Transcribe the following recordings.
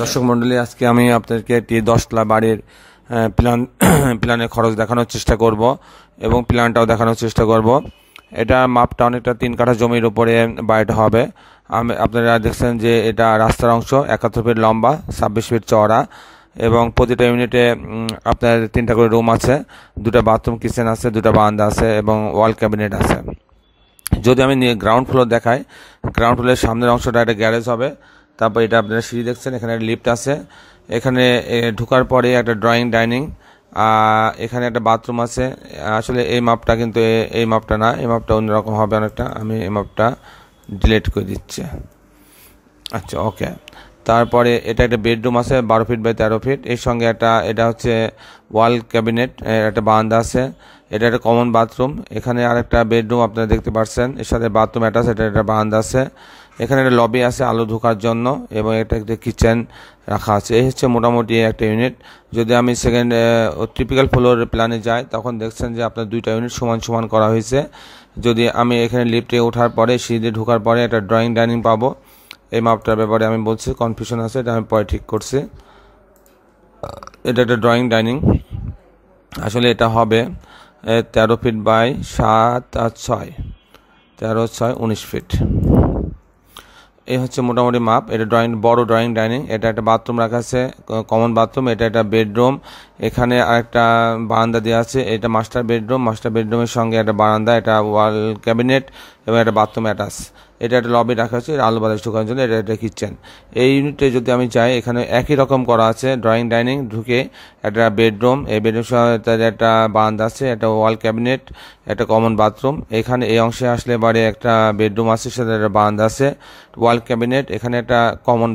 দর্শক মণ্ডলী, আজকে আমি আপনাদেরকে একটি 10 তলা বাড়ির প্ল্যানের খরচ দেখানোর চেষ্টা করব এবং প্ল্যানটাও দেখানোর চেষ্টা করব। এটা মাপটা অনেকটা 3 কাঠা জমির উপরে বাড়িটা হবে। আপনারা দেখছেন যে এটা রাস্তার অংশ, 71 ফিট লম্বা, 26 ফিট চওড়া এবং প্রতিটা ইউনিটে আপনার 3টা করে রুম আছে, 2টা বাথরুম, কিচেন আছে, 2টা বারান্দা আছে এবং ওয়াল ক্যাবিনেট আছে। যদি আমি গ্রাউন্ড ফ্লোর দেখাই, গ্রাউন্ড ফ্লোরের সামনের অংশটা একটা গ্যারেজ হবে। তারপর এটা আপনারা সিঁড়ি দেখছেন, এখানে একটা লিফট আছে, এখানে ঢোকার পরে একটা ড্রয়িং ডাইনিং, এখানে একটা বাথরুম আছে। আসলে এই মাপটা কিন্তু এই মাপটা না, এই মাপটা অন্যরকম হবে অনেকটা। আমি এই মাপটা ডিলিট করে দিচ্ছি। আচ্ছা, ওকে। তারপরে এটা একটা বেডরুম আছে 12 ফিট বাই 13 ফিট, এর সঙ্গে এটা হচ্ছে ওয়াল ক্যাবিনেট, একটা বারান্দা আছে। এটা একটা কমন বাথরুম, এখানে আরেকটা বেডরুম আপনারা দেখতে পাচ্ছেন, এর সাথে বাথরুম অ্যাটাচ, এটা একটা বারান্দা আছে। এখানে একটা লবি আছে আলো ঢোকার জন্য এবং এটা একটা কিচেন রাখা আছে। এই হচ্ছে মোটামুটি একটা ইউনিট। যদি আমি সেকেন্ড টিপিক্যাল ফ্লোর প্ল্যানে যাই, তখন দেখছেন যে আপনার 2টা ইউনিট সমান সমান করা হয়েছে। যদি আমি এখানে লিফটে ওঠার পরে, সিঁড়িতে ঢোকার পরে একটা ড্রয়িং ডাইনিং পাবো। এই মাপটার ব্যাপারে আমি বলছি, কনফিউশন আছে, এটা আমি পরে ঠিক করছি। এটা একটা ড্রয়িং ডাইনিং, আসলে এটা হবে 13 ফিট বাই 7 আর 6, 13, 6, 19 ফিট। এই হচ্ছে মোটামুটি মাপ। এটা বড় ড্রয়িং ডাইনিং। এটা একটা বাথরুম রাখা আছে, কমন বাথরুম। এটা একটা বেডরুম, এখানে আরেকটা বারান্দা দেওয়া আছে। এটা মাস্টার বেডরুম, মাস্টার বেডরুমের সঙ্গে একটা বারান্দা, এটা ওয়াল ক্যাবিনেট এবং একটা বাথরুম অ্যাটাচ। এটা একটা লবি রাখা আছে আলো বাতাস ঢোকার জন্য। এটা একটা কিচেন। এই ইউনিটে যদি আমি যাই, এখানে একই রকম করা আছে। ড্রয়িং ডাইনিং ঢুকে একটা বেডরুম, এই বেডরুম সঙ্গে একটা বারান্দা আছে, একটা ওয়াল ক্যাবিনেট, একটা কমন বাথরুম। এখানে এই অংশে আসলে এবারে একটা বেডরুম আছে, সাথে একটা বারান্দা আছে, ওয়াল ক্যাবিনেট, এখানে একটা কমন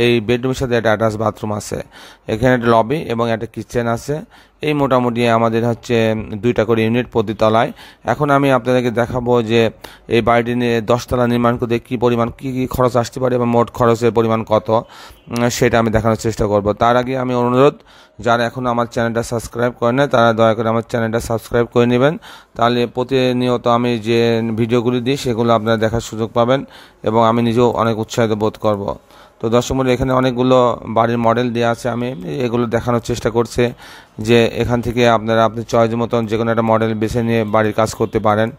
এই বেডরুমের সাথে একটা অ্যাটাচ বাথরুম আছে। এখানে একটা লবি এবং একটা কিচেন আছে। এই মোটামুটি আমাদের হচ্ছে 2টা করে ইউনিট প্রতি তলায়। এখন আমি আপনাদেরকে দেখাবো যে এই বাড়িটি নিয়ে 10 তলা নির্মাণ করতে কী পরিমাণ কী খরচ আসতে পারে এবং মোট খরচের পরিমাণ কত, সেটা আমি দেখানোর চেষ্টা করব। তার আগে আমি অনুরোধ, যারা এখনও আমার চ্যানেলটা সাবস্ক্রাইব করে না, তারা দয়া করে আমার চ্যানেলটা সাবস্ক্রাইব করে নেবেন। তাহলে প্রতিনিয়ত আমি যে ভিডিওগুলি দিই সেগুলো আপনারা দেখার সুযোগ পাবেন এবং আমি নিজেও অনেক উৎসাহিত বোধ করব। তো দর্শক মণ্ডলী, এখানে অনেকগুলো বাড়ির মডেল দেওয়া আছে, আমি এগুলো দেখানোর চেষ্টা করছি যে এখান থেকে আপনারা আপনার চয়েস মতন যে কোনো একটা মডেল বেছে নিয়ে বাড়ির কাজ করতে পারেন।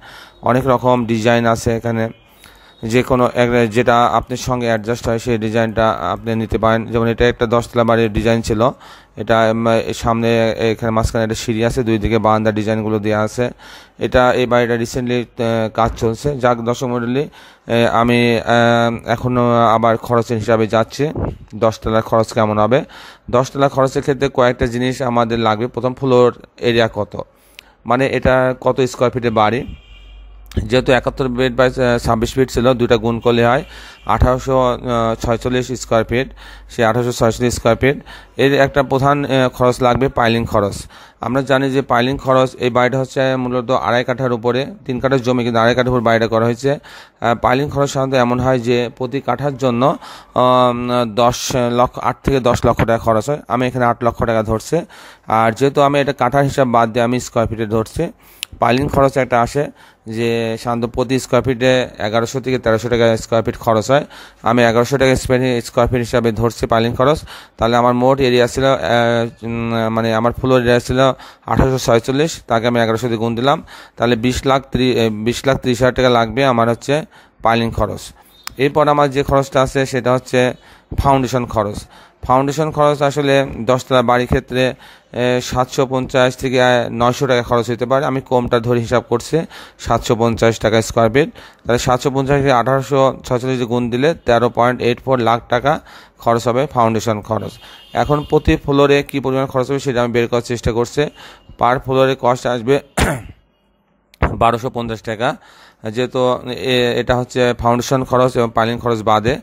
অনেক রকম ডিজাইন আছে এখানে, যে কোনো যেটা আপনার সঙ্গে অ্যাডজাস্ট হয় সেই ডিজাইনটা আপনি নিতে পারেন। যেমন এটা একটা 10 তলা বাড়ির ডিজাইন ছিল। এটা সামনে এখানে মাঝখানে একটা সিঁড়ি আছে, 2 দিকে বারান্দা ডিজাইনগুলো দেওয়া আছে। এই বাড়িটা রিসেন্টলি কাজ চলছে। যাক দর্শক মণ্ডলী, আমি এখন আবার খরচের হিসাবে যাচ্ছি 10 তলার খরচ কেমন হবে। 10 তলার খরচের ক্ষেত্রে কয়েকটা জিনিস আমাদের লাগবে। প্রথম, ফ্লোর এরিয়া কত, মানে এটা কত স্কোয়ার ফিটের বাড়ি। যেহেতু 71 ফিট বাই 26 ফিট ছিল, 2টা গুণ করলে হয় 1846 স্কোয়ার ফিট। সেই 1846 স্কোয়ার ফিট এর একটা প্রধান খরচ লাগবে পাইলিং খরচ। আমরা জানি যে পাইলিং খরচ, এই বাড়িটা হচ্ছে মূলত 2.5 কাঠার উপরে, 3 কাঠার জমি, কিন্তু 2.5 কাঠার উপর বাড়িটা করা হয়েছে। পাইলিং খরচ সাধারণত এমন হয় যে প্রতি কাঠার জন্য 8 থেকে 10 লক্ষ টাকা খরচ হয়। আমি এখানে 8 লক্ষ টাকা ধরছি। আর যেহেতু আমি এটা কাঠার হিসাব বাদ দিয়ে আমি স্কোয়ার ফিটে ধরছি, পাইলিং খরচ একটা আসে যে সাধারণত প্রতি স্কোয়ার ফিটে 1100 থেকে 1300 টাকা স্কোয়ার ফিট খরচ হয়। আমি 1100 টাকা স্কোয়ার ফিট হিসাবে ধরছি পাইলিং খরচ। তাহলে আমার মোট এরিয়া ছিল, মানে আমার ফ্লোর এরিয়া ছিল 1846, তাকে আমি 1100 দিয়ে গুণ দিলাম, তাহলে 20,30,000 টাকা লাগবে আমার হচ্ছে পাইলিং খরচ। এরপর আমার যে খরচটা আছে সেটা হচ্ছে ফাউন্ডেশন খরচ। ফাউন্ডেশন খরচ আসলে 10 তলা বাড়ির ক্ষেত্রে 750 থেকে 900 টাকা খরচ হতে পারে। আমি কমটা ধরে হিসাব করছি, 750 টাকা স্কোয়ার ফিট। তাহলে 750 থেকে 1846 গুণ দিলে 13.84 লাখ টাকা খরচ হবে ফাউন্ডেশন খরচ। এখন প্রতি ফ্লোরে কী পরিমাণ খরচ হবে সেটা আমি বের করার চেষ্টা করছি। পার ফ্লোরে কস্ট আসবে 1250 টাকা। যেহেতু এটা হচ্ছে ফাউন্ডেশন খরচ এবং পাইলিং খরচ বাদে,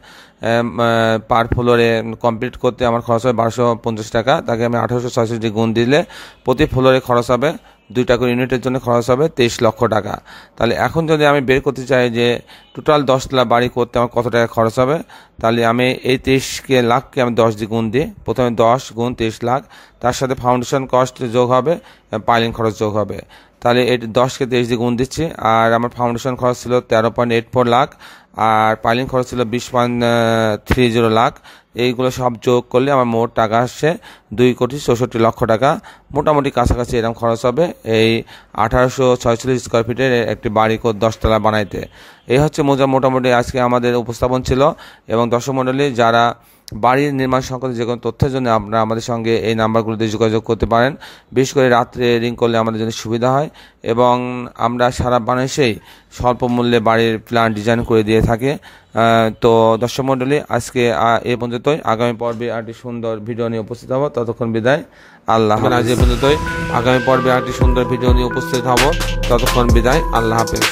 পার ফ্লোরে কমপ্লিট করতে আমার খরচ হবে 1250 টাকা। তাকে আমি 1846 গুণ দিলে প্রতি ফ্লোরে খরচ হবে, 2টা করে ইউনিটের জন্য খরচ হবে 23 লক্ষ টাকা। তাহলে এখন যদি আমি বের করতে চাই যে টোটাল 10 তলা বাড়ি করতে আমার কত টাকা খরচ হবে, তাহলে আমি এই 23 লাখকে আমি 10 দিয়ে গুণ দিই। প্রথমে 10 গুণ 23 লাখ, তার সাথে ফাউন্ডেশন কস্ট যোগ হবে, পাইলিং খরচ যোগ হবে। তাহলে এই 10কে 23 দিয়ে গুণ দিচ্ছি। আর আমার ফাউন্ডেশন খরচ ছিল 13.84 লাখ, আর পাইলিং খরচ ছিল 20.30 লাখ। এইগুলো সব যোগ করলে আমার মোট টাকা আসছে 2,64,00,000 টাকা। মোটামুটি কাছাকাছি এরকম খরচ হবে এই 1846 স্কোয়ার ফিটের একটি বাড়ি 10 তলা বানাইতে। এই হচ্ছে মোটামুটি আজকে আমাদের উপস্থাপন ছিল। এবং দর্শক মণ্ডলী, যারা বাড়ির নির্মাণ সংক্রান্ত যে কোনো তথ্যের জন্য আপনারা আমাদের সঙ্গে এই নাম্বারগুলোতে যোগাযোগ করতে পারেন। বিশেষ করে রাত্রে রিং করলে আমাদের জন্য সুবিধা হয় এবং আমরা সারা বাংলাদেশেই স্বল্প মূল্যে বাড়ির প্ল্যান ডিজাইন করে দিয়ে থাকি। তো দর্শক মণ্ডলী, আজকে এ পর্যন্তই। আগামী পর্বে আরেকটি সুন্দর ভিডিও নিয়ে উপস্থিত হব। ততক্ষণ বিদায়, আল্লাহ হাফেজ। আজ এ পর্যন্তই। আগামী পর্বে আরেকটি সুন্দর ভিডিও নিয়ে উপস্থিত হব। ততক্ষণ বিদায়, আল্লাহ হাফেজ।